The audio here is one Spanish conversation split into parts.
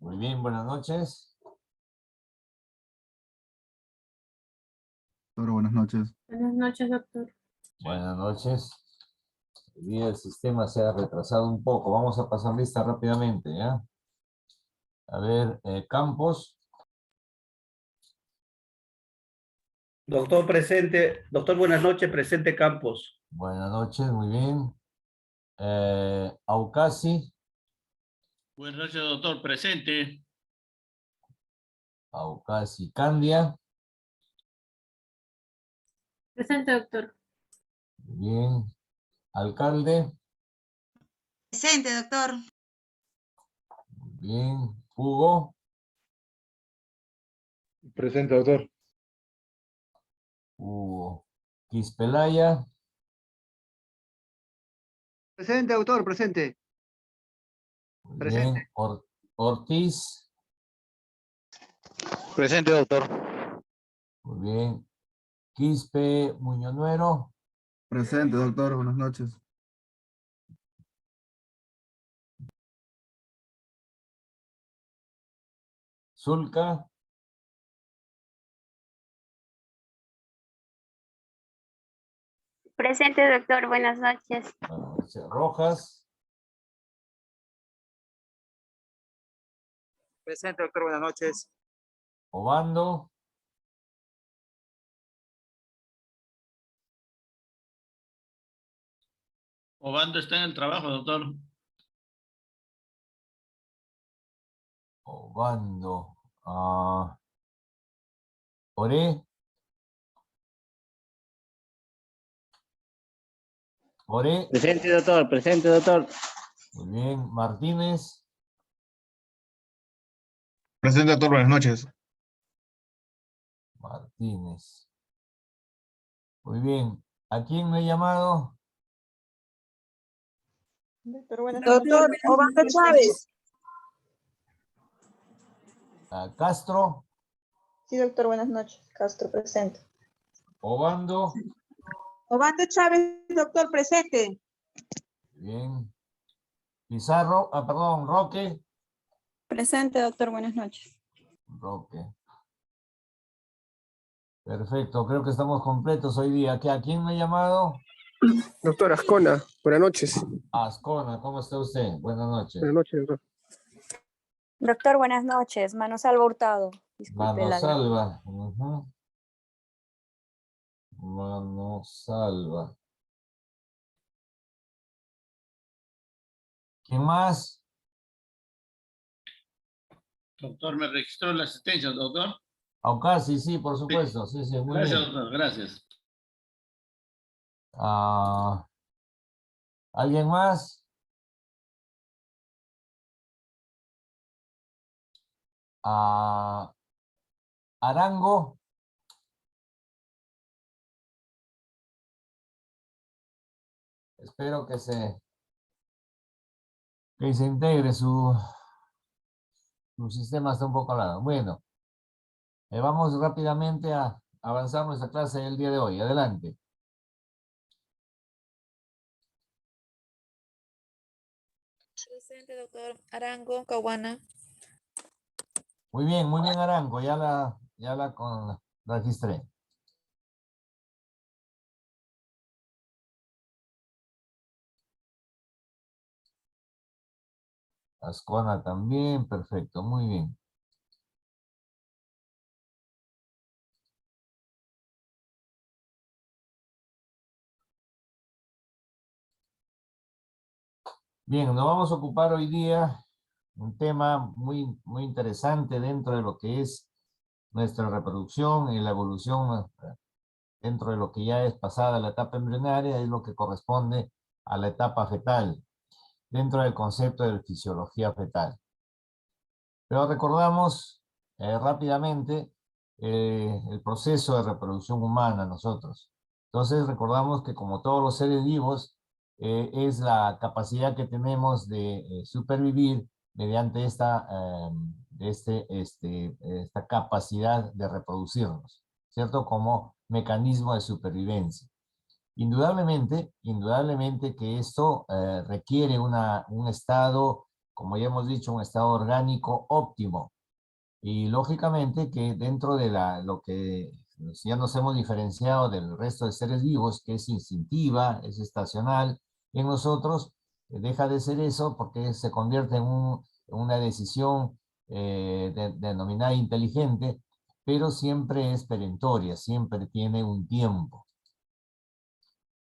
Muy bien, buenas noches. Doctor, buenas noches. Buenas noches, doctor. Buenas noches. Hoy día el sistema se ha retrasado un poco. Vamos a pasar lista rápidamente, ¿ya? A ver, Campos. Doctor presente, doctor, buenas noches, presente Campos. Buenas noches, muy bien. Aucasi. Buenas noches, doctor. Presente. Aucasi Candia. Presente, doctor. Muy bien. Alcalde. Presente, doctor. Muy bien. Hugo. Presente, doctor. Hugo. Quispelaya. Presente, autor, presente. Muy Presente. bien. Ortiz. Presente, doctor. Muy bien. Quispe Muñonuero. Presente, doctor. Buenas noches. Zulca. Presente, doctor. Buenas noches. Rojas. Presente, doctor. Buenas noches. Obando. Obando está en el trabajo, doctor. Obando. Oré. Oré. Presente, doctor. Presente, doctor. Muy bien. Martínez. Presente, doctor. Buenas noches. Martínez. Muy bien. ¿A quién me he llamado? Doctor, Obando Chávez. A Castro. Sí, doctor, buenas noches. Castro, presente. Obando. Obando Chávez, doctor, presente. Bien. Pizarro. Perdón. Roque. Presente, doctor, buenas noches. Roque. Perfecto. Creo que estamos completos hoy día. ¿A quién me he llamado? Doctor Ascona, buenas noches. Ascona. ¿Cómo está usted? Buenas noches. Buenas noches, doctor. Doctor, buenas noches. Manosalva Hurtado. Disculpe la Manosalva. Ujú. Manosalva. ¿Quién más? Doctor, me registró la asistencia, doctor. Aucasi, sí, por supuesto. Sí, sí, muy Gracias, bien. doctor. Gracias. ¿Alguien más? Arango. Espero que se integre su sistema, está un poco al lado. Bueno, vamos rápidamente a avanzar nuestra clase del día de hoy. Adelante. Presente, doctor. Arango, Caguana. Muy bien, Arango. Ya la registré. Ascona también, perfecto, muy bien. Bien, nos vamos a ocupar hoy día un tema muy interesante dentro de lo que es nuestra reproducción y la evolución dentro de lo que ya es pasada la etapa embrionaria, es lo que corresponde a la etapa fetal, dentro del concepto de fisiología fetal. Pero recordamos rápidamente el proceso de reproducción humana nosotros. Entonces recordamos que como todos los seres vivos, es la capacidad que tenemos de supervivir mediante esta capacidad de reproducirnos, ¿cierto? Como mecanismo de supervivencia. Indudablemente que esto requiere un estado como ya hemos dicho, un estado orgánico óptimo. Y lógicamente que dentro de lo que ya nos hemos diferenciado del resto de seres vivos, que es instintiva, es estacional, en nosotros deja de ser eso porque se convierte en una decisión denominada inteligente, pero siempre es perentoria, siempre tiene un tiempo.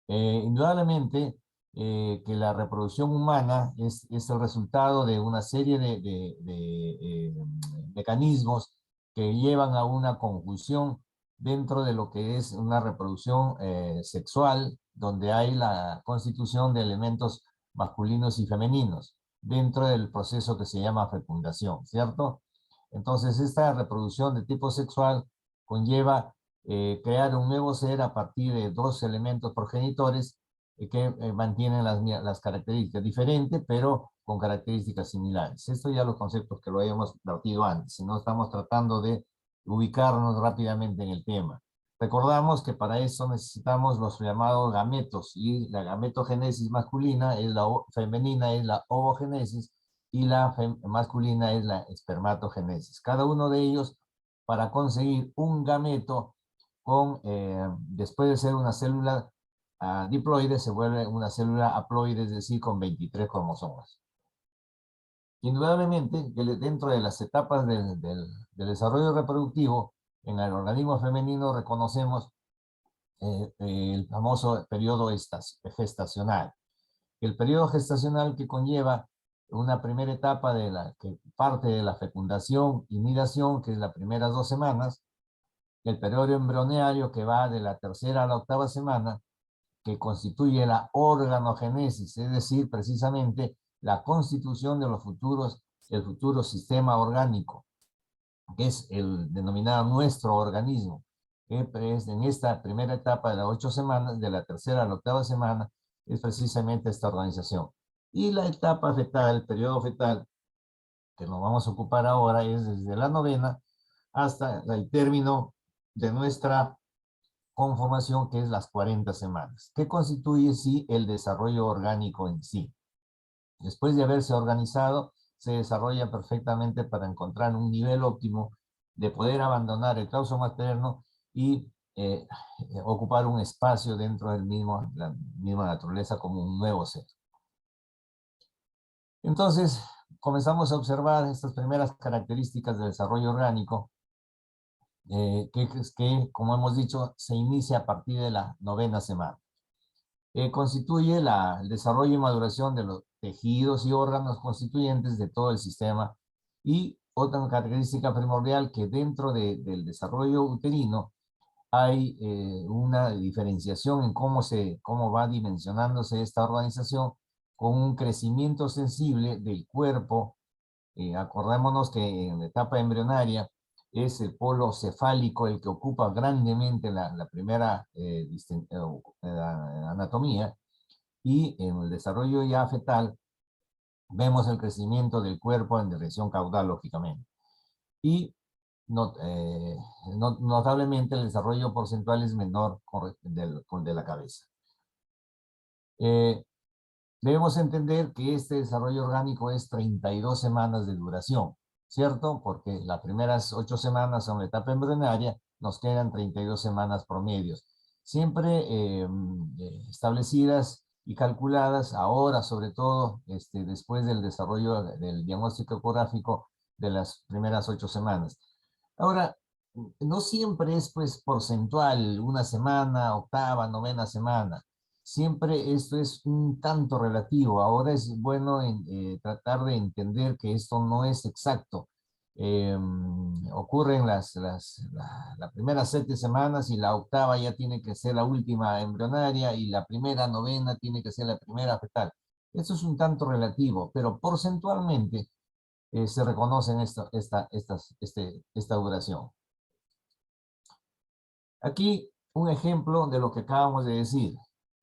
Indudablemente que la reproducción humana es el resultado de una serie de mecanismos que llevan a una conjunción dentro de lo que es una reproducción sexual, donde hay la constitución de elementos masculinos y femeninos, dentro del proceso que se llama fecundación, ¿cierto? Entonces, esta reproducción de tipo sexual conlleva crear un nuevo ser a partir de dos elementos progenitores que mantienen las características diferentes, pero con características similares. Esto ya los conceptos que lo habíamos debatido antes, si no estamos tratando de ubicarnos rápidamente en el tema. Recordamos que para eso necesitamos los llamados gametos, y la gametogénesis masculina es femenina es la ovogénesis, y la masculina es la espermatogénesis. Cada uno de ellos, para conseguir un gameto, después de ser una célula diploide, se vuelve una célula haploide, es decir, con 23 cromosomas. Indudablemente, que dentro de las etapas del desarrollo reproductivo, en el organismo femenino reconocemos el famoso periodo gestacional. El periodo gestacional que conlleva una primera etapa que parte de la fecundación y nidación, que es las primeras 2 semanas, el periodo embrionario que va de la 3ª a la 8ª semana, que constituye la organogénesis, es decir, precisamente la constitución de el futuro sistema orgánico, que es el denominado nuestro organismo, que es en esta primera etapa de las 8 semanas, de la 3ª a la 8ª semana, es precisamente esta organización. Y la etapa fetal, el periodo fetal, que nos vamos a ocupar ahora, es desde la 9ª hasta el término de nuestra conformación, que es las 40 semanas, que constituye sí el desarrollo orgánico en sí. Después de haberse organizado, se desarrolla perfectamente para encontrar un nivel óptimo de poder abandonar el claustro materno y ocupar un espacio dentro la misma naturaleza como un nuevo ser. Entonces, comenzamos a observar estas primeras características del desarrollo orgánico, que, como hemos dicho, se inicia a partir de la 9ª semana. Constituye el desarrollo y maduración de los tejidos y órganos constituyentes de todo el sistema. Y otra característica primordial, que dentro del desarrollo uterino hay una diferenciación en cómo va dimensionándose esta organización, con un crecimiento sensible del cuerpo. Acordémonos que en la etapa embrionaria es el polo cefálico el que ocupa grandemente la primera anatomía, y en el desarrollo ya fetal vemos el crecimiento del cuerpo en dirección caudal, lógicamente. Y notablemente el desarrollo porcentual es menor de la cabeza. Debemos entender que este desarrollo orgánico es 32 semanas de duración, ¿cierto? Porque las primeras 8 semanas son la etapa embrionaria, nos quedan 32 semanas promedios. Siempre establecidas y calculadas ahora, sobre todo después del desarrollo del diagnóstico ecográfico de las primeras 8 semanas. Ahora, no siempre es pues porcentual, 1 semana, 8ª, 9ª semana. Siempre esto es un tanto relativo. Ahora es bueno tratar de entender que esto no es exacto. Ocurren las primeras 7 semanas, y la 8ª ya tiene que ser la última embrionaria, y la primera 9ª tiene que ser la primera fetal. Esto es un tanto relativo, pero porcentualmente se reconocen esta duración. Aquí un ejemplo de lo que acabamos de decir.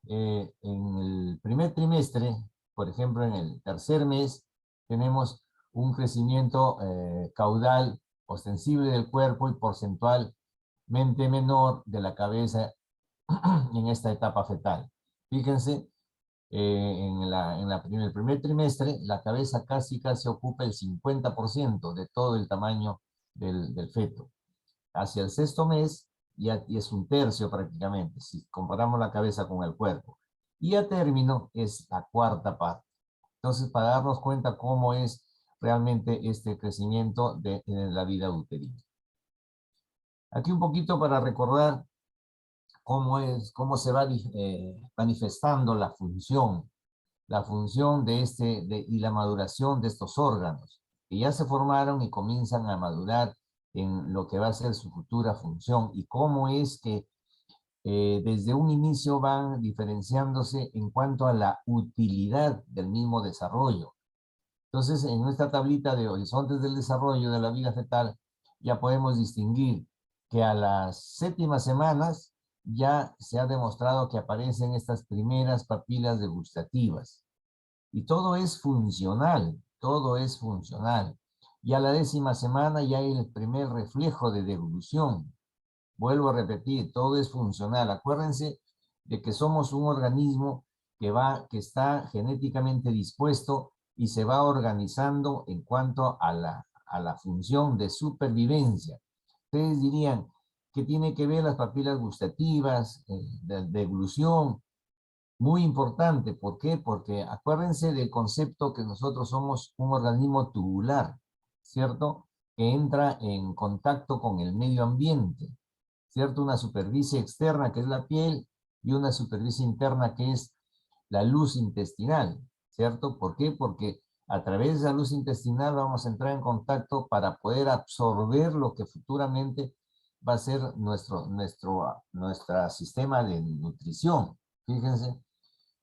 En el primer trimestre, por ejemplo, en el 3er mes, tenemos un crecimiento caudal ostensible del cuerpo y porcentualmente menor de la cabeza en esta etapa fetal. Fíjense en el primer trimestre, la cabeza casi ocupa el 50% de todo el tamaño del feto. Hacia el sexto mes, ya es un tercio prácticamente, si comparamos la cabeza con el cuerpo. Y a término es la cuarta parte. Entonces, para darnos cuenta cómo es realmente este crecimiento de la vida uterina. Aquí un poquito para recordar cómo se va manifestando la función y la maduración de estos órganos, que ya se formaron y comienzan a madurar en lo que va a ser su futura función, y cómo es que desde un inicio van diferenciándose en cuanto a la utilidad del mismo desarrollo. Entonces, en esta tablita de horizontes del desarrollo de la vida fetal, ya podemos distinguir que a las 7ª semanas ya se ha demostrado que aparecen estas primeras papilas degustativas. Y todo es funcional, todo es funcional. Y a la 10ª semana ya hay el primer reflejo de devolución. Vuelvo a repetir, todo es funcional. Acuérdense de que somos un organismo que está genéticamente dispuesto y se va organizando en cuanto a la función de supervivencia. Ustedes dirían, ¿qué tiene que ver las papilas gustativas, de deglución? Muy importante, ¿por qué? Porque acuérdense del concepto que nosotros somos un organismo tubular, ¿cierto? Que entra en contacto con el medio ambiente, ¿cierto? Una superficie externa que es la piel y una superficie interna que es la luz intestinal, ¿cierto? ¿Por qué? Porque a través de la luz intestinal vamos a entrar en contacto para poder absorber lo que futuramente va a ser nuestro sistema de nutrición. Fíjense.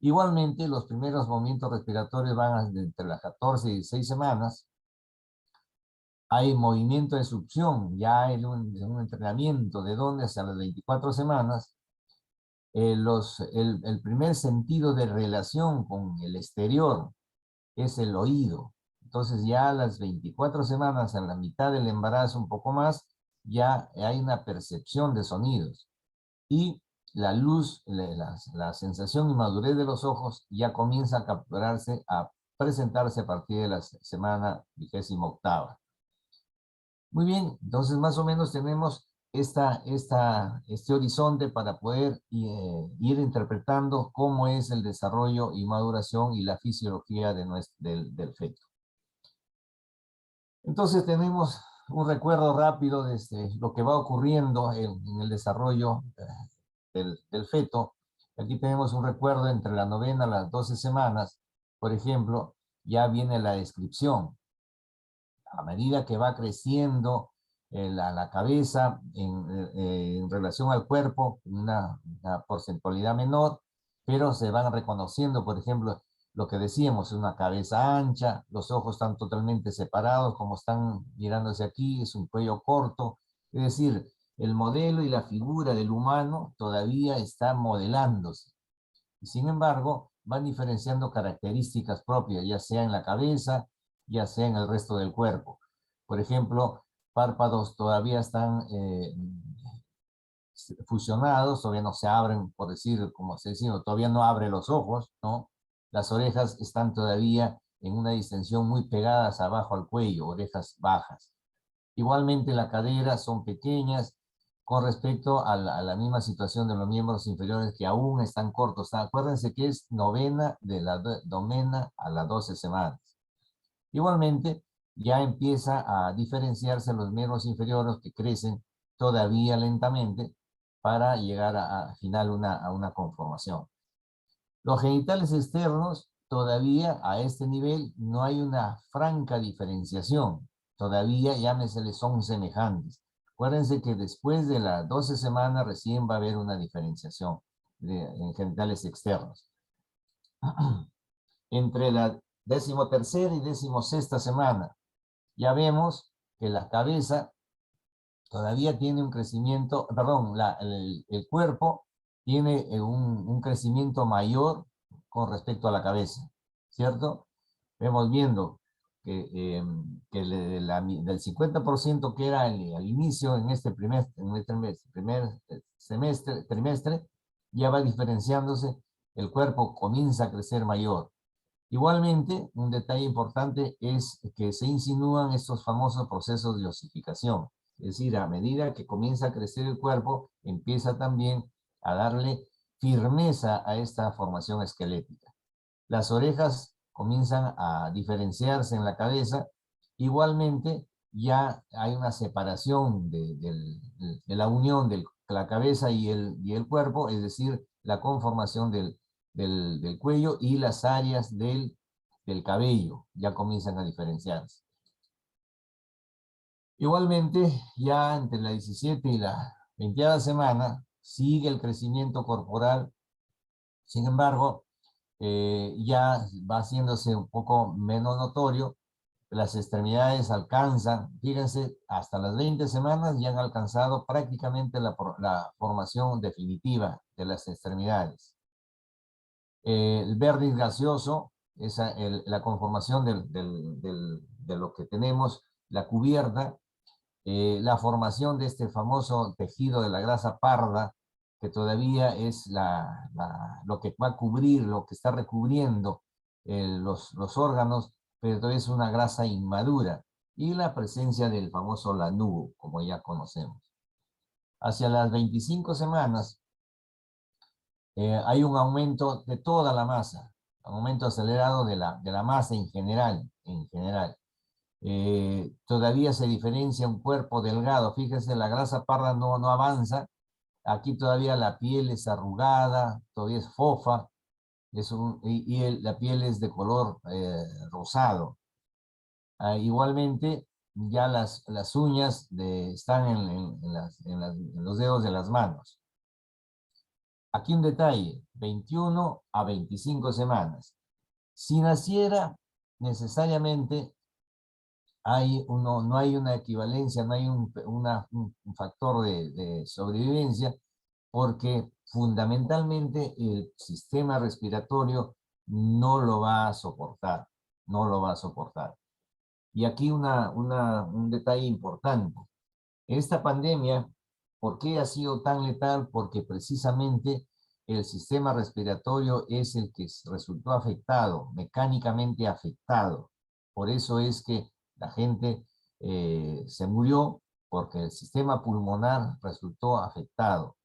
Igualmente, los primeros movimientos respiratorios van entre las 14 y 16 semanas. Hay movimiento de succión, ya hay un entrenamiento de donde hasta las 24 semanas. El primer sentido de relación con el exterior es el oído. Entonces ya a las 24 semanas, a la mitad del embarazo, un poco más, ya hay una percepción de sonidos. Y la luz, la sensación y madurez de los ojos ya comienza a capturarse, a presentarse a partir de la semana 28ª. Muy bien, entonces más o menos tenemos este horizonte para poder ir interpretando cómo es el desarrollo y maduración y la fisiología del feto. Entonces tenemos un recuerdo rápido de lo que va ocurriendo en el desarrollo del feto. Aquí tenemos un recuerdo entre la 9ª a las 12 semanas. Por ejemplo, ya viene la descripción. A medida que va creciendo la cabeza en relación al cuerpo, una porcentualidad menor, pero se van reconociendo, por ejemplo, lo que decíamos, una cabeza ancha, los ojos están totalmente separados, como están mirándose aquí, es un cuello corto. Es decir, el modelo y la figura del humano todavía está modelándose. Y sin embargo, van diferenciando características propias, ya sea en la cabeza, ya sea en el resto del cuerpo. Por ejemplo, párpados todavía están fusionados, todavía no se abren, por decir, como se dice, todavía no abre los ojos, ¿no? Las orejas están todavía en una distensión muy pegadas abajo al cuello, orejas bajas. Igualmente la cadera son pequeñas con respecto a la misma situación de los miembros inferiores que aún están cortos. Acuérdense que es 9ª de la 9ª a las 12 semanas. Igualmente, ya empieza a diferenciarse los miembros inferiores que crecen todavía lentamente para llegar al final a una conformación. Los genitales externos, todavía a este nivel no hay una franca diferenciación. Todavía, llámesele, son semejantes. Acuérdense que después de las 12 semanas recién va a haber una diferenciación en genitales externos. Entre la 13ª y 16ª semana, ya vemos que la cabeza todavía tiene un crecimiento, perdón, el cuerpo tiene un crecimiento mayor con respecto a la cabeza, ¿cierto? Vemos viendo que del 50% que era al inicio en este primer trimestre, ya va diferenciándose el cuerpo comienza a crecer mayor. Igualmente, un detalle importante es que se insinúan estos famosos procesos de osificación. Es decir, a medida que comienza a crecer el cuerpo, empieza también a darle firmeza a esta formación esquelética. Las orejas comienzan a diferenciarse en la cabeza. Igualmente, ya hay una separación de la unión de la cabeza y el cuerpo, es decir, la conformación del cuello y las áreas del cabello ya comienzan a diferenciarse. Igualmente, ya entre la 17 y la 20ª semana sigue el crecimiento corporal. Sin embargo, ya va haciéndose un poco menos notorio. Las extremidades alcanzan, fíjense, hasta las 20 semanas ya han alcanzado prácticamente la formación definitiva de las extremidades. El vértice gaseoso, la conformación de lo que tenemos, la cubierta, la formación de este famoso tejido de la grasa parda, que todavía es lo que va a cubrir, lo que está recubriendo los órganos, pero todavía es una grasa inmadura, y la presencia del famoso lanugo, como ya conocemos. Hacia las 25 semanas hay un aumento de toda la masa, un aumento acelerado de la masa en general. Todavía se diferencia un cuerpo delgado, fíjense, la grasa parda no avanza, aquí todavía la piel es arrugada, todavía es fofa, la piel es de color rosado. Igualmente, ya las uñas están en los dedos de las manos. Aquí un detalle, 21 a 25 semanas. Si naciera, necesariamente no hay una equivalencia, no hay un factor de sobrevivencia, porque fundamentalmente el sistema respiratorio no lo va a soportar, no lo va a soportar. Y aquí un detalle importante. Esta pandemia, ¿por qué ha sido tan letal? Porque precisamente el sistema respiratorio es el que resultó afectado, mecánicamente afectado. Por eso es que la gente se murió, porque el sistema pulmonar resultó afectado.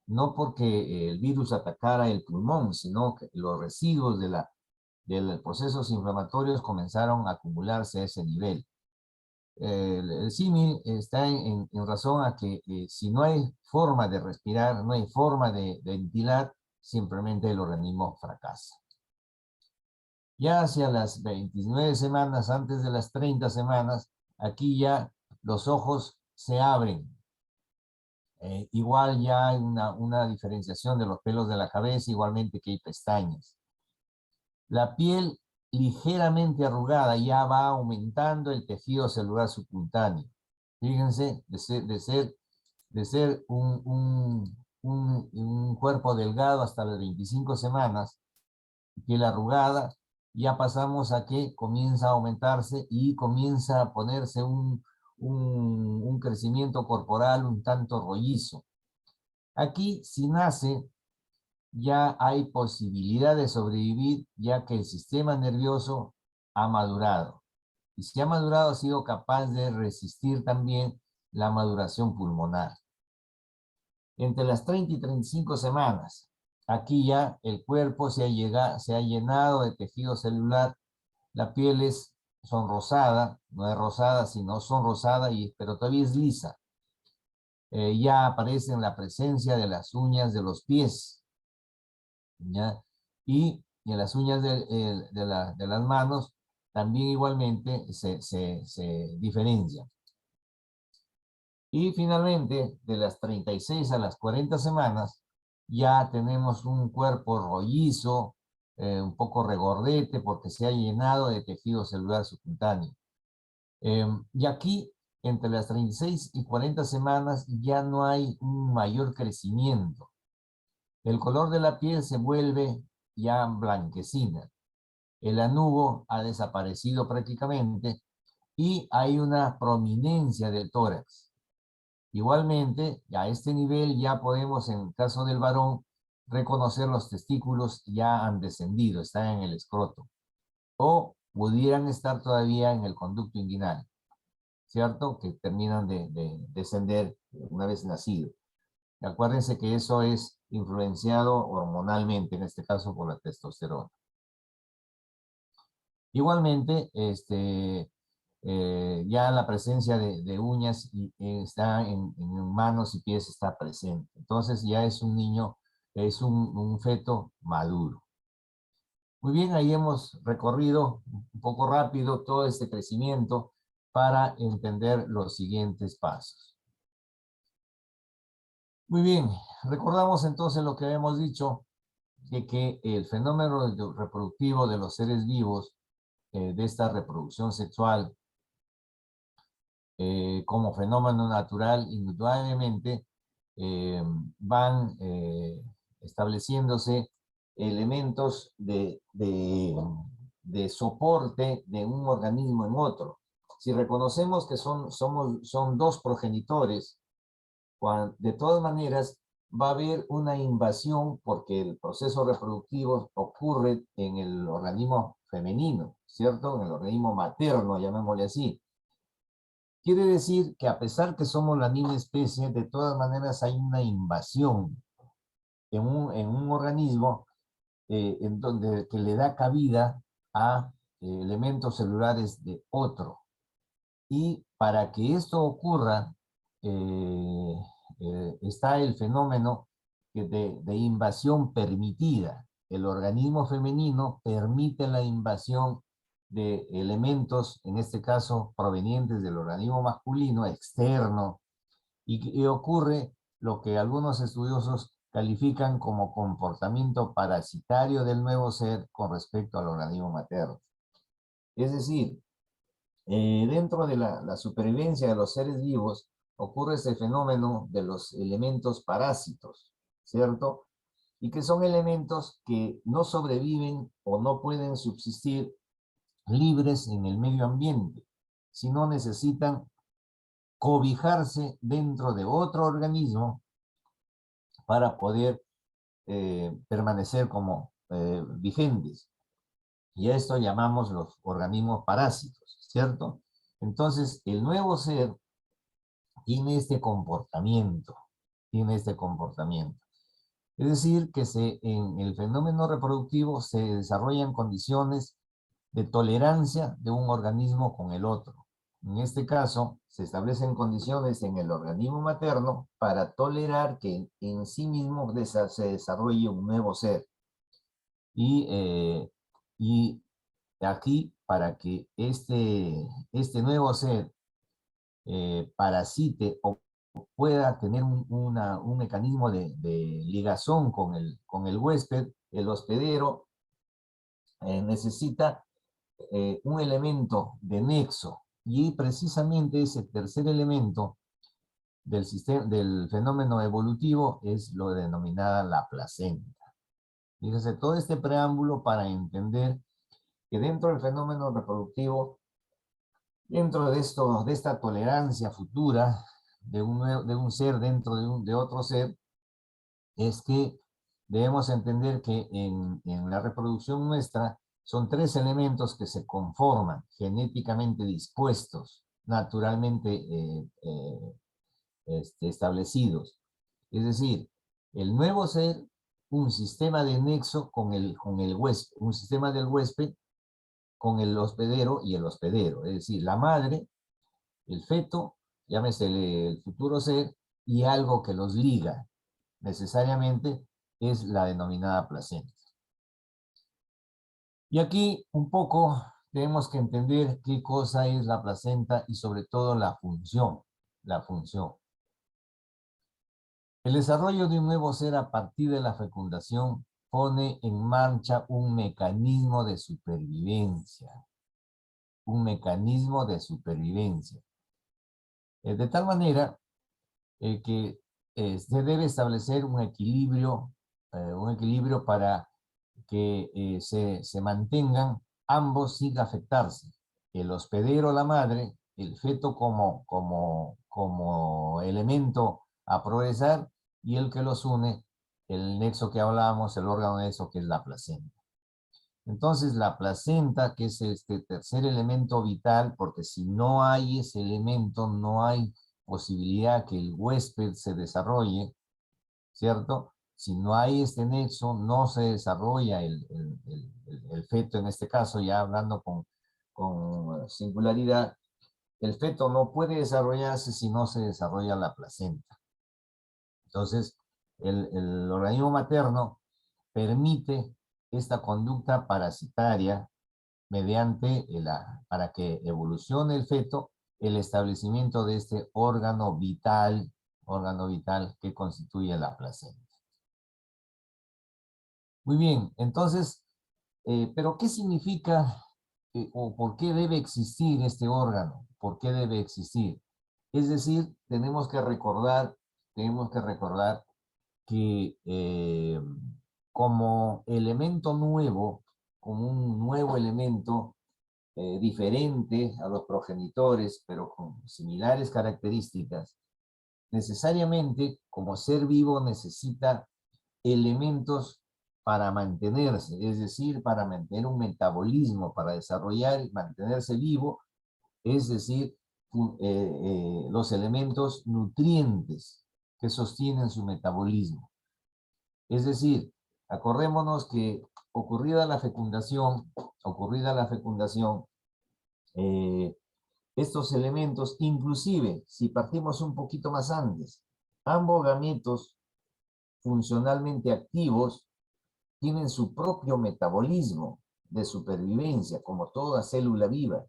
No porque el virus atacara el pulmón, sino que los residuos de los procesos inflamatorios comenzaron a acumularse a ese nivel. El símil está en razón a que si no hay forma de respirar, no hay forma de ventilar, simplemente el organismo fracasa. Ya hacia las 29 semanas, antes de las 30 semanas, aquí ya los ojos se abren. Igual ya hay una diferenciación de los pelos de la cabeza, igualmente que hay pestañas. La piel ligeramente arrugada ya va aumentando el tejido celular subcutáneo. Fíjense, de ser un cuerpo delgado hasta las 25 semanas, piel arrugada, ya pasamos a que comienza a aumentarse y comienza a ponerse un crecimiento corporal un tanto rollizo. Aquí, si nace, ya hay posibilidad de sobrevivir, ya que el sistema nervioso ha madurado. Y si ha madurado, ha sido capaz de resistir también la maduración pulmonar. Entre las 30 y 35 semanas, aquí ya el cuerpo se ha llenado de tejido celular, la piel es sonrosada, no es rosada, sino sonrosada, pero todavía es lisa. Ya aparece la presencia de las uñas de los pies, ¿ya? Y en las uñas de las manos también igualmente se diferencian. Y finalmente, de las 36 a las 40 semanas, ya tenemos un cuerpo rollizo, un poco regordete, porque se ha llenado de tejido celular subcutáneo. Y aquí, entre las 36 y 40 semanas, ya no hay un mayor crecimiento. El color de la piel se vuelve ya blanquecina. El lanugo ha desaparecido prácticamente y hay una prominencia del tórax. Igualmente, a este nivel ya podemos, en el caso del varón, reconocer los testículos ya han descendido, están en el escroto, o pudieran estar todavía en el conducto inguinal, ¿cierto? Que terminan de descender una vez nacido. Acuérdense que eso es influenciado hormonalmente, en este caso por la testosterona. Igualmente, ya la presencia de uñas está en manos y pies está presente. Entonces ya es un niño, es un feto maduro. Muy bien, ahí hemos recorrido un poco rápido todo este crecimiento para entender los siguientes pasos. Muy bien, recordamos entonces lo que habíamos dicho, de que el fenómeno reproductivo de los seres vivos, de esta reproducción sexual, como fenómeno natural, indudablemente van estableciéndose elementos de soporte de un organismo en otro. Si reconocemos que son dos progenitores, de todas maneras va a haber una invasión porque el proceso reproductivo ocurre en el organismo femenino, ¿cierto? En el organismo materno, llamémosle así. Quiere decir que a pesar que somos la misma especie, de todas maneras hay una invasión en un organismo en donde que le da cabida a elementos celulares de otro. Y para que esto ocurra, está el fenómeno de invasión permitida. El organismo femenino permite la invasión de elementos, en este caso provenientes del organismo masculino, externo, y ocurre lo que algunos estudiosos califican como comportamiento parasitario del nuevo ser con respecto al organismo materno. Es decir, dentro de la supervivencia de los seres vivos ocurre ese fenómeno de los elementos parásitos, ¿cierto? Y que son elementos que no sobreviven o no pueden subsistir libres en el medio ambiente, sino necesitan cobijarse dentro de otro organismo para poder permanecer como vigentes. Y a esto llamamos los organismos parásitos, ¿cierto? Entonces, el nuevo ser tiene este comportamiento, Es decir, que en el fenómeno reproductivo se desarrollan condiciones de tolerancia de un organismo con el otro. En este caso, se establecen condiciones en el organismo materno para tolerar que en sí mismo se desarrolle un nuevo ser. Y aquí, para que este nuevo ser parasite o pueda tener un mecanismo de ligazón con el huésped, el hospedero necesita un elemento de nexo, y precisamente ese tercer elemento del fenómeno evolutivo es lo denominada la placenta. Fíjense, todo este preámbulo para entender que dentro del fenómeno reproductivo, dentro de esta tolerancia futura de un ser dentro de otro ser, es que debemos entender que en la reproducción nuestra son tres elementos que se conforman, genéticamente dispuestos, naturalmente establecidos. Es decir, el nuevo ser, un sistema de nexo con el huésped, un sistema del huésped con el hospedero y el hospedero. Es decir, la madre, el feto, llámese el futuro ser, y algo que los liga, necesariamente, es la denominada placenta. Y aquí un poco tenemos que entender qué cosa es la placenta y sobre todo la función. El desarrollo de un nuevo ser a partir de la fecundación pone en marcha un mecanismo de supervivencia. De tal manera que se debe establecer un equilibrio para que se mantengan ambos sin afectarse. El hospedero, la madre, el feto como elemento a progresar, y el que los une, el nexo que hablábamos, el órgano nexo, que es la placenta. Entonces, la placenta, que es este tercer elemento vital, porque si no hay ese elemento, no hay posibilidad que el huésped se desarrolle, ¿cierto? Si no hay este nexo, no se desarrolla el feto, en este caso, ya hablando con singularidad, el feto no puede desarrollarse si no se desarrolla la placenta. Entonces, el organismo materno permite esta conducta parasitaria mediante para que evolucione el feto, el establecimiento de este órgano vital que constituye la placenta. Muy bien, entonces, ¿pero qué significa o por qué debe existir este órgano? ¿Por qué debe existir? Es decir, tenemos que recordar que como elemento nuevo, como un nuevo elemento diferente a los progenitores, pero con similares características, necesariamente, como ser vivo, necesita elementos para mantenerse, es decir, para mantener un metabolismo, para desarrollar y mantenerse vivo, es decir, los elementos nutrientes que sostienen su metabolismo. Es decir, acordémonos que ocurrida la fecundación, estos elementos, inclusive, si partimos un poquito más antes, ambos gametos funcionalmente activos tienen su propio metabolismo de supervivencia, como toda célula viva.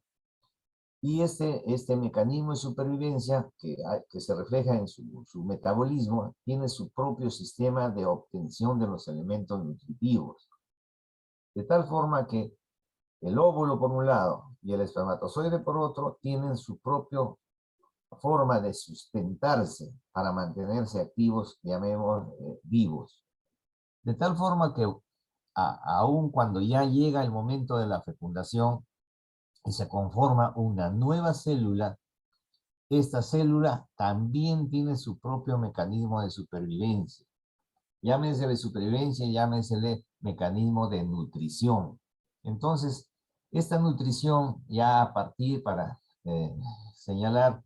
Y este mecanismo de supervivencia, que se refleja en su metabolismo, tiene su propio sistema de obtención de los elementos nutritivos. De tal forma que el óvulo por un lado y el espermatozoide por otro tienen su propia forma de sustentarse para mantenerse activos, llamemos vivos. De tal forma que aun cuando ya llega el momento de la fecundación y se conforma una nueva célula, esta célula también tiene su propio mecanismo de supervivencia. Llámesele supervivencia, llámesele mecanismo de nutrición. Entonces, esta nutrición, ya a partir para señalar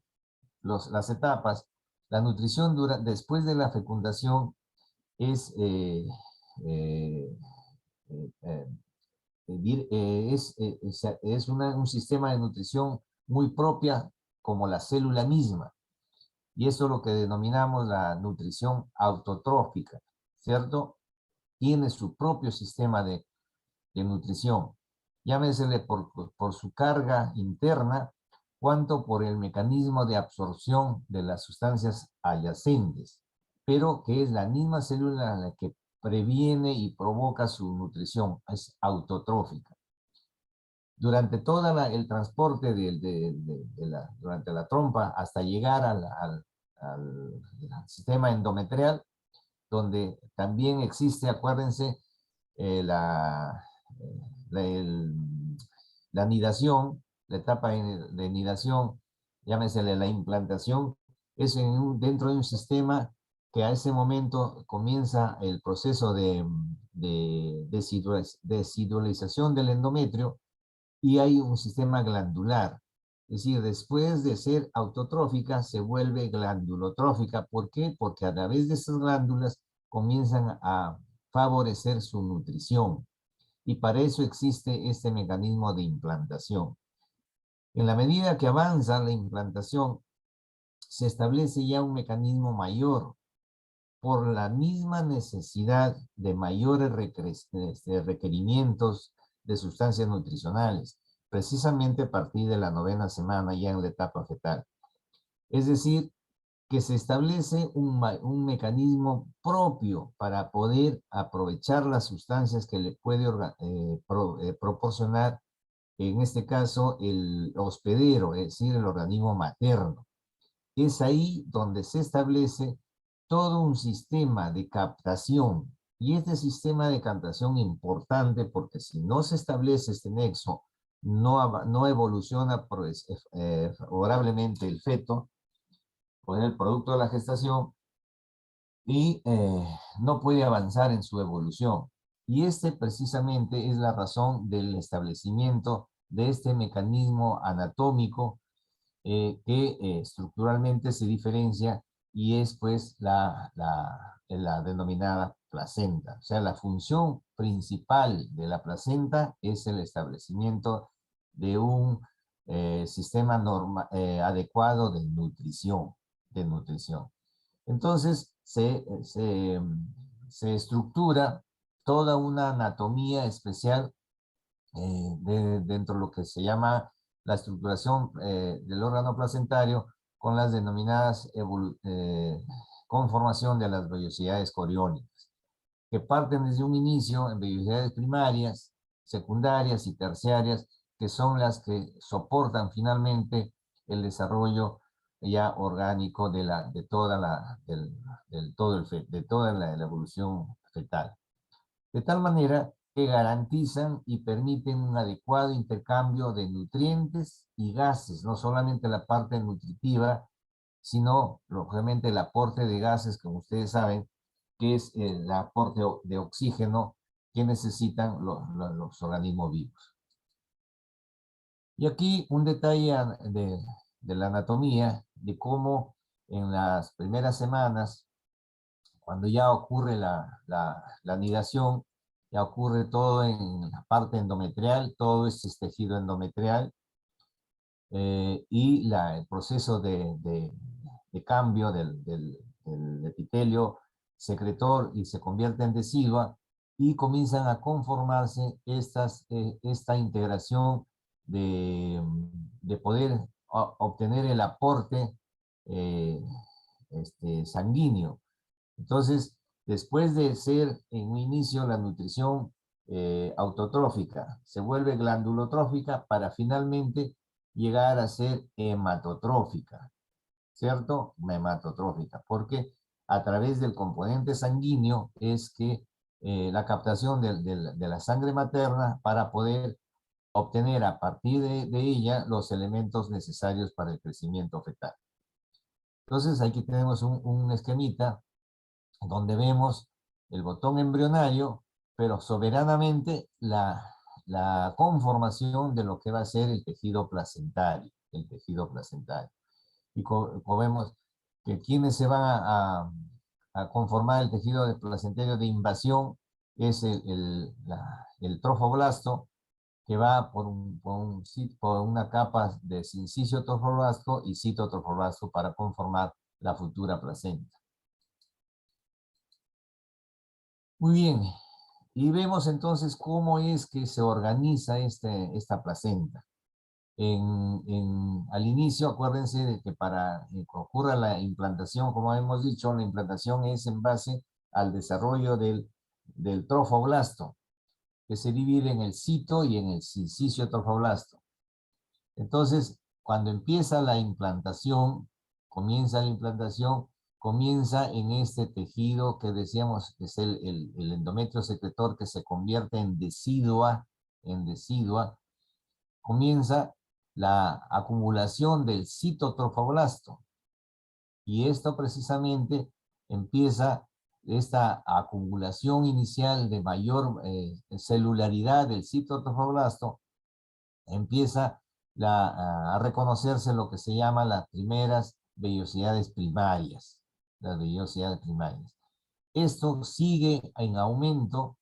las etapas, la nutrición después de la fecundación es un sistema de nutrición muy propia como la célula misma. Y eso es lo que denominamos la nutrición autotrófica, ¿cierto? Tiene su propio sistema de nutrición. Llámesele por su carga interna, cuanto por el mecanismo de absorción de las sustancias adyacentes, pero que es la misma célula la que previene y provoca su nutrición, es autotrófica. Durante todo el transporte durante la trompa hasta llegar al sistema endometrial, donde también existe, acuérdense, la nidación, la etapa de nidación, llámesele la implantación, es dentro de un sistema que a ese momento comienza el proceso de deshidrolización del endometrio y hay un sistema glandular. Es decir, después de ser autotrófica se vuelve glandulotrófica. ¿Por qué? Porque a través de esas glándulas comienzan a favorecer su nutrición. Y para eso existe este mecanismo de implantación. En la medida que avanza la implantación, se establece ya un mecanismo mayor por la misma necesidad de mayores requerimientos de sustancias nutricionales, precisamente a partir de la 9ª semana ya en la etapa fetal. Es decir, que se establece un mecanismo propio para poder aprovechar las sustancias que le puede proporcionar, en este caso, el hospedero, es decir, el organismo materno. Es ahí donde se establece todo un sistema de captación, y este sistema de captación importante porque si no se establece este nexo, no evoluciona favorablemente el feto, o el producto de la gestación, y no puede avanzar en su evolución. Y precisamente es la razón del establecimiento de este mecanismo anatómico que estructuralmente se diferencia y es pues la denominada placenta. O sea, la función principal de la placenta es el establecimiento de un sistema adecuado de nutrición. Entonces, se estructura toda una anatomía especial dentro de lo que se llama la estructuración del órgano placentario con las denominadas conformación de las vellosidades coriónicas, que parten desde un inicio en vellosidades primarias, secundarias y terciarias, que son las que soportan finalmente el desarrollo ya orgánico de toda la evolución fetal. De tal manera que garantizan y permiten un adecuado intercambio de nutrientes y gases, no solamente la parte nutritiva, sino, lógicamente, el aporte de gases, como ustedes saben, que es el aporte de oxígeno que necesitan los organismos vivos. Y aquí un detalle de la anatomía, de cómo en las primeras semanas, cuando ya ocurre la anidación, ya ocurre todo en la parte endometrial, todo este es tejido endometrial, y el proceso de cambio del epitelio secretor y se convierte en decidua, y comienzan a conformarse esta integración de poder obtener el aporte sanguíneo. Entonces, después de ser en un inicio la nutrición autotrófica, se vuelve glandulotrófica para finalmente llegar a ser hematotrófica, ¿cierto? Hematotrófica, porque a través del componente sanguíneo es que la captación de la sangre materna para poder obtener a partir de ella los elementos necesarios para el crecimiento fetal. Entonces aquí tenemos un esquemita donde vemos el botón embrionario, pero soberanamente la conformación de lo que va a ser el tejido placentario. Y como vemos que quienes se van a conformar el tejido placentario de invasión es el trofoblasto, que va por una capa de sincicio trofoblasto y citotrofoblasto para conformar la futura placenta. Muy bien, y vemos entonces cómo es que se organiza esta placenta. Al inicio, acuérdense de que para que ocurra la implantación, como hemos dicho, la implantación es en base al desarrollo del trofoblasto, que se divide en el cito y en el sincicio trofoblasto. Entonces, cuando empieza la implantación, comienza en este tejido que decíamos que es el endometrio secretor, que se convierte en decidua, comienza la acumulación del citotrofoblasto. Y esto precisamente empieza esta acumulación inicial de mayor celularidad del citotrofoblasto, empieza a reconocerse lo que se llama las primeras vellosidades primarias. Las vellosidades primarias. Esto sigue en aumento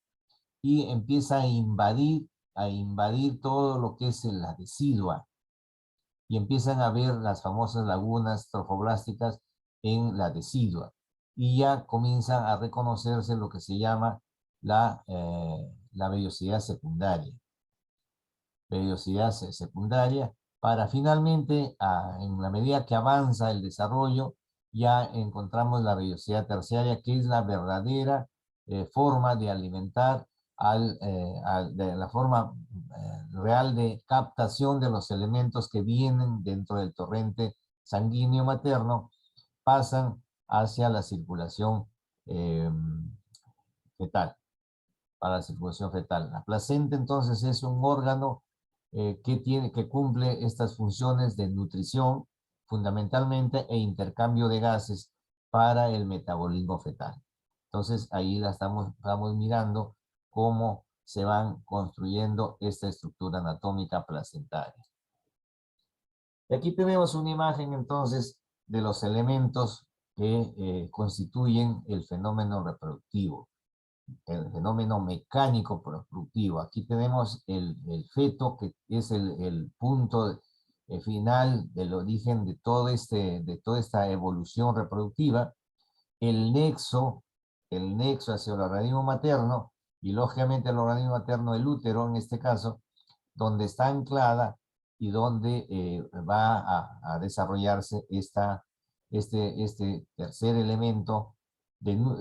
y empieza a invadir todo lo que es la decidua. Y empiezan a ver las famosas lagunas trofoblásticas en la decidua. Y ya comienza a reconocerse lo que se llama la vellosidad secundaria. Vellosidad secundaria, para finalmente, en la medida que avanza el desarrollo, ya encontramos la vellosidad terciaria, que es la verdadera forma de alimentar, de la forma real de captación de los elementos que vienen dentro del torrente sanguíneo materno, pasan hacia la circulación fetal, para la circulación fetal. La placenta entonces es un órgano que cumple estas funciones de nutrición fundamentalmente e intercambio de gases para el metabolismo fetal. Entonces, ahí estamos mirando cómo se van construyendo esta estructura anatómica placentaria. Y aquí tenemos una imagen, entonces, de los elementos que constituyen el fenómeno reproductivo, el fenómeno mecánico reproductivo. Aquí tenemos el feto, que es el punto final del origen de toda esta evolución reproductiva, el nexo hacia el organismo materno, y lógicamente el organismo materno, el útero en este caso, donde está anclada y donde va a desarrollarse este tercer elemento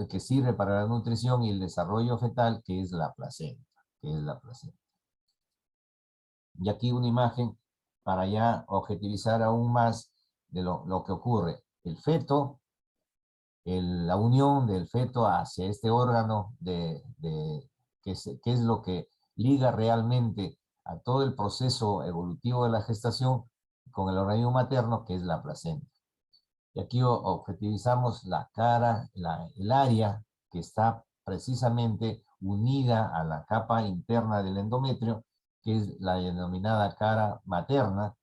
que sirve para la nutrición y el desarrollo fetal, que es la placenta. Y aquí una imagen para ya objetivizar aún más de lo que ocurre. El feto, la unión del feto hacia este órgano que es lo que liga realmente a todo el proceso evolutivo de la gestación con el organismo materno, que es la placenta. Y aquí objetivizamos la cara, el área que está precisamente unida a la capa interna del endometrio, que es la denominada cara materna,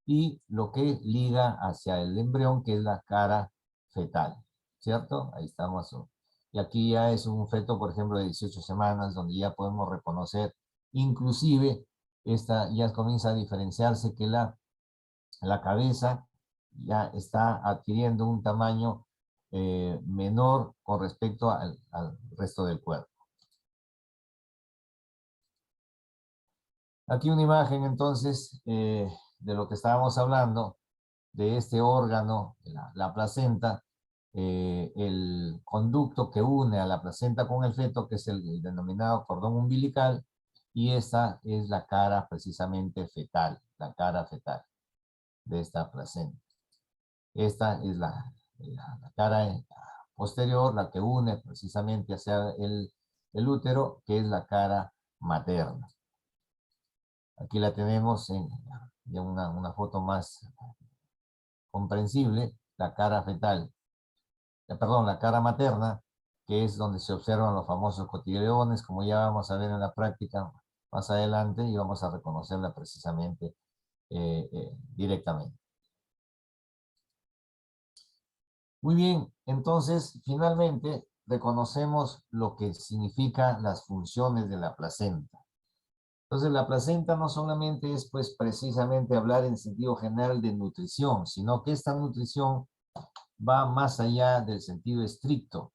y lo que liga hacia el embrión, que es la cara fetal, ¿cierto? Ahí estamos. Y aquí ya es un feto, por ejemplo, de 18 semanas, donde ya podemos reconocer, inclusive, ya comienza a diferenciarse que la cabeza ya está adquiriendo un tamaño menor con respecto al resto del cuerpo. Aquí una imagen, entonces, de lo que estábamos hablando, de este órgano, la placenta, el conducto que une a la placenta con el feto, que es el denominado cordón umbilical, y esta es la cara precisamente fetal, la cara fetal de esta placenta. Esta es la cara posterior, la que une precisamente hacia el útero, que es la cara materna. Aquí la tenemos en una foto más comprensible, la cara fetal, la cara materna, que es donde se observan los famosos cotiledones, como ya vamos a ver en la práctica más adelante, y vamos a reconocerla precisamente directamente. Muy bien, entonces, finalmente, reconocemos lo que significan las funciones de la placenta. Entonces, la placenta no solamente es, pues, precisamente hablar en sentido general de nutrición, sino que esta nutrición va más allá del sentido estricto,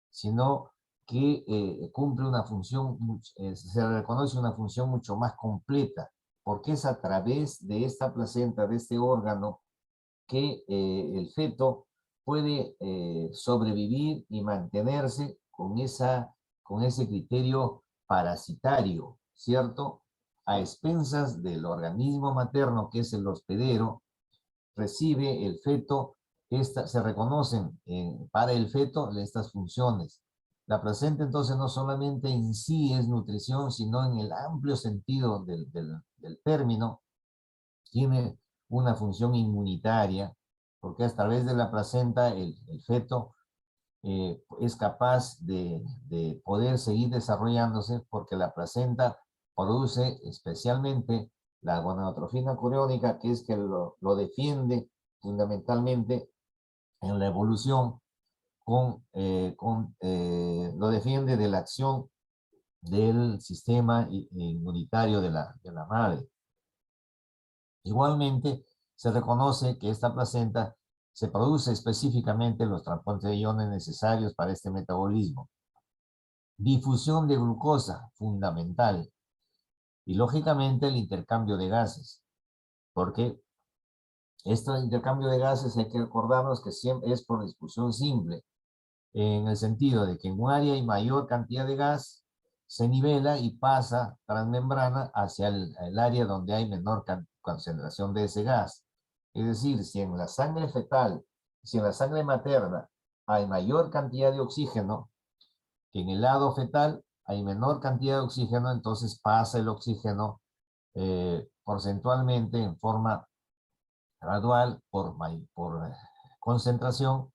sino que cumple una función, se reconoce una función mucho más completa, porque es a través de esta placenta, de este órgano, que el feto puede sobrevivir y mantenerse con ese criterio parasitario, ¿cierto? A expensas del organismo materno, que es el hospedero, recibe el feto, se reconocen para el feto estas funciones. La placenta entonces no solamente en sí es nutrición, sino en el amplio sentido del término, tiene una función inmunitaria, porque a través de la placenta el feto es capaz de poder seguir desarrollándose, porque la placenta produce especialmente la gonadotrofina coriónica, que es que lo defiende fundamentalmente en la evolución, lo defiende de la acción del sistema inmunitario de la madre. Igualmente, se reconoce que esta placenta se produce específicamente los transportes de iones necesarios para este metabolismo. Difusión de glucosa, fundamental. Y lógicamente el intercambio de gases, porque este intercambio de gases hay que acordarnos que siempre es por discusión simple, en el sentido de que en un área hay mayor cantidad de gas, se nivela y pasa transmembrana hacia el área donde hay menor concentración de ese gas. Es decir, si en la sangre fetal, si en la sangre materna hay mayor cantidad de oxígeno, que en el lado fetal hay menor cantidad de oxígeno, entonces pasa el oxígeno porcentualmente en forma gradual por concentración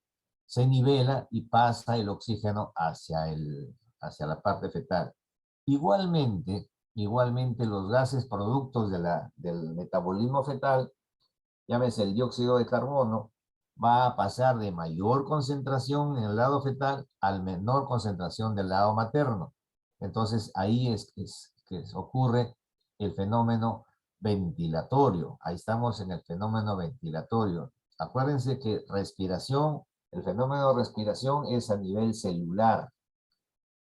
se nivela y pasa el oxígeno hacia la parte fetal. Igualmente los gases productos del metabolismo fetal, llámese el dióxido de carbono, va a pasar de mayor concentración en el lado fetal al menor concentración del lado materno. Entonces ahí es que ocurre el fenómeno ventilatorio. Ahí estamos en el fenómeno ventilatorio. Acuérdense que respiración, el fenómeno de respiración es a nivel celular.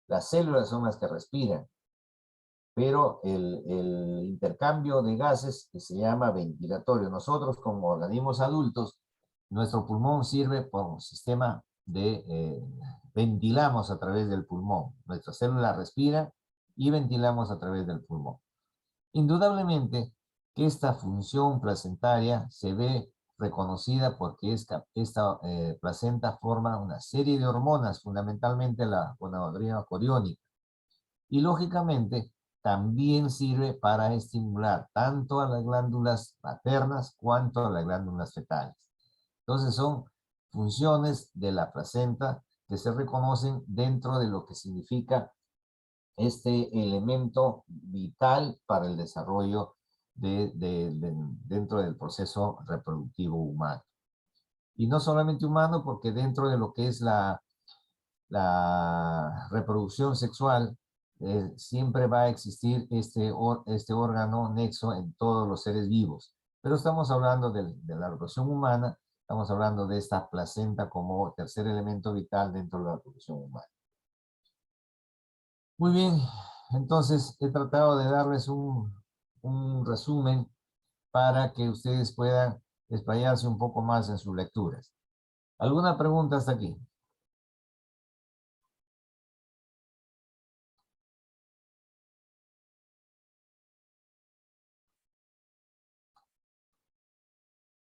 Las células son las que respiran, pero el intercambio de gases se llama ventilatorio. Nosotros como organismos adultos, nuestro pulmón sirve como sistema de ventilamos a través del pulmón. Nuestra célula respira y ventilamos a través del pulmón. Indudablemente que esta función placentaria se ve reconocida porque esta placenta forma una serie de hormonas, fundamentalmente la gonadotropina coriónica. Y lógicamente también sirve para estimular tanto a las glándulas maternas cuanto a las glándulas fetales. Entonces son funciones de la placenta que se reconocen dentro de lo que significa este elemento vital para el desarrollo dentro del proceso reproductivo humano. Y no solamente humano, porque dentro de lo que es la reproducción sexual, siempre va a existir este órgano nexo en todos los seres vivos. Pero estamos hablando de la reproducción humana, estamos hablando de esta placenta como tercer elemento vital dentro de la reproducción humana. Muy bien, entonces he tratado de darles un resumen para que ustedes puedan explayarse un poco más en sus lecturas. ¿Alguna pregunta hasta aquí?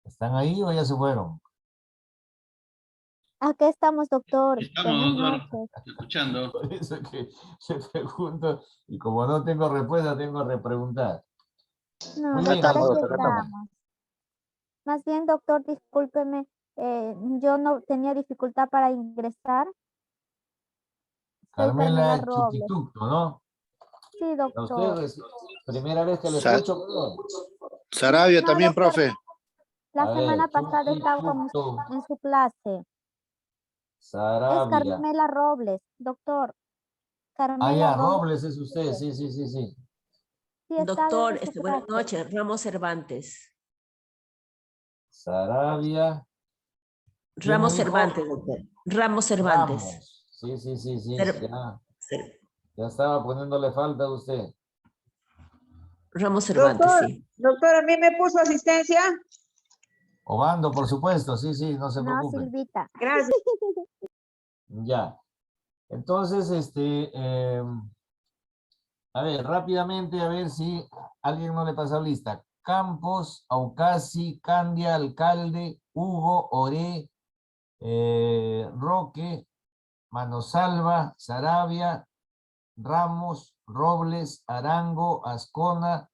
¿Están ahí o ya se fueron? Aquí estamos, doctor. Estamos, Buenas doctor, noches. escuchando. Por eso que se pregunto, y como no tengo respuesta, tengo que repreguntar. No, Muy doctor, bien, aquí doctor, estamos. Más bien, doctor, discúlpeme, yo no tenía dificultad para ingresar. Soy Carmela Robles. Chutitucto, ¿no? Sí, ¿A doctor. usted es primera vez que le Sa- escucho? Perdón. Sarabia No, también, doctor, profe. la A ver, semana pasada estaba Chutitucto, en su clase. Es Sarabia. Carmela Robles, doctor. Ah, Carmela ya, Robles. Robles es usted, sí. Sí, estaba Doctor, en su buenas clase. noches, Ramos Cervantes. Sarabia. ¿Quién Ramos me dijo? Cervantes, doctor. Ramos Cervantes. Ramos. Sí. Cer- Ya, Cer- ya estaba poniéndole falta a usted. Ramos Cervantes, Doctor, sí. doctor, ¿a mí me puso asistencia? Obando, por supuesto, sí, no se No, preocupe. Silvita. Gracias. Ya. Entonces, a ver, rápidamente, a ver si alguien no le pasa lista. Campos, Aucasi, Candia, Alcalde, Hugo, Oré, Roque, Manosalva, Sarabia, Ramos, Robles, Arango, Ascona,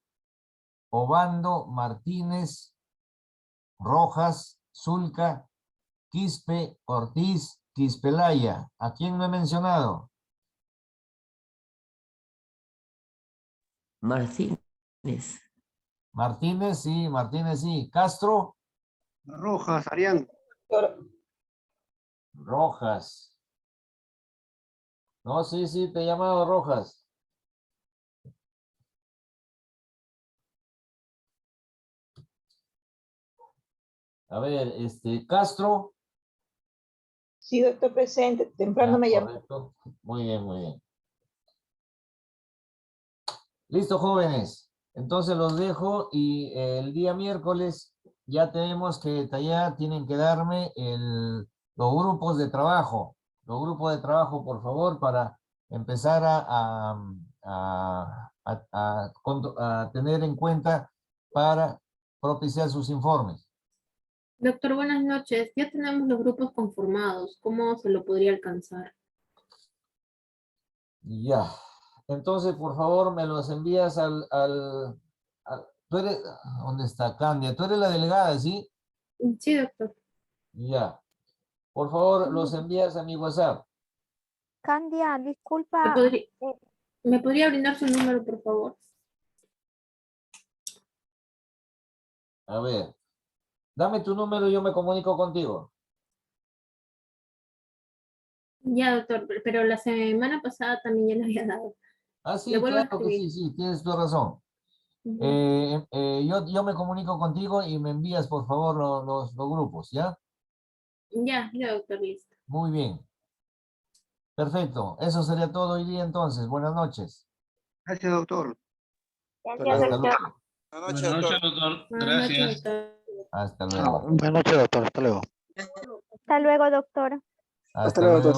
Obando, Martínez, Rojas, Zulca, Quispe, Ortiz, Quispelaya. ¿A quién no he mencionado? Martínez. Martínez, sí. Castro. Rojas, Arián. Rojas. No, sí, te he llamado Rojas. A ver, Castro. Sí, doctor, presente. Temprano Ya, me llamó. correcto. Muy bien. Listo, jóvenes. Entonces los dejo y el día miércoles ya tenemos que detallar, tienen que darme los grupos de trabajo. Los grupos de trabajo, por favor, para empezar a tener en cuenta para propiciar sus informes. Doctor, buenas noches. Ya tenemos los grupos conformados. ¿Cómo se lo podría alcanzar? Ya. Entonces, por favor, me los envías tú eres, ¿dónde está Candia? Tú eres la delegada, ¿sí? Sí, doctor. Ya. Por favor, los envías a mi WhatsApp. Candia, disculpa. ¿Me podría brindar su número, por favor? A ver. Dame tu número y yo me comunico contigo. Ya, doctor, pero la semana pasada también ya le había dado. Ah, sí, Le vuelvo a claro que escribir. sí, tienes tu razón. Ujú. Yo me comunico contigo y me envías, por favor, los grupos, ¿ya? Ya, doctor, listo. Muy bien. Perfecto. Eso sería todo hoy día entonces. Buenas noches. Gracias, doctor. Gracias, Hasta doctor. luego. Buenas noches, doctor. Buenas noches, Gracias. doctor. Hasta luego. Buenas noches, doctor. Hasta luego. Hasta luego, doctor. Hasta luego.